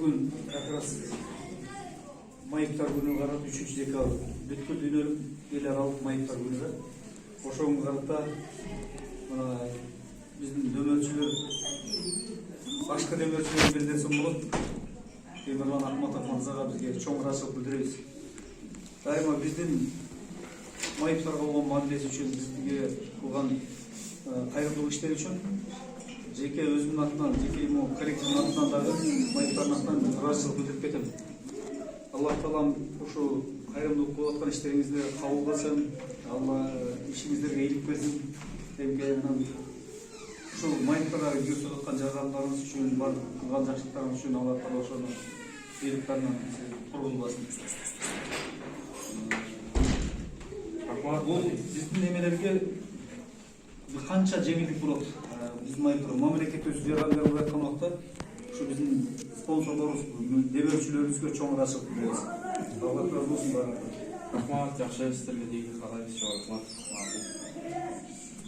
бүгін как раз майыптар күні қарап 3 декабрь бүткіл дүниелік ел аралық майыптар күні да. Ошоңға қарата біздің дөмөрчүлөр башка дөмөрчүлөр билдирсем болот. Темирлан Ахматов мырзага бизге чоң ыраазычылык билдиребиз. Дайыма биздин майыптарга болгон мамилеси үчүн бизге кылган кайрымдуулук иштери үчүн жеке өзүмдүн атынан, жеке коллективдин атынан дагы майыптардын атынан ыраазычылык билдирип кетем. Аллах таалам ушу кайрымдуулук кылып аткан иштериңизди кабыл кылсын. Алла ишиңиздерге ийгилик берсин. Ушул майыптарга жүрүп аткан жардамдарыңыз үчүн, бардык кылган жакшылыктарыңыз үчүн Аллах таала ошону ийгиликтеринен курулбасын. Бул биздин эмелерге канча жеңилдик болот. Биздин майыптар мамлекеттик жардам берип аткан убакта ушу биздин спонсорлорубуз, демөөрчүлөрүбүзгө чоң ыраазычылык билдиребиз. Алла разы болсун баарыңарга. Рахмат, жакшы сиздерге дейги каалайбыз. Рахмат.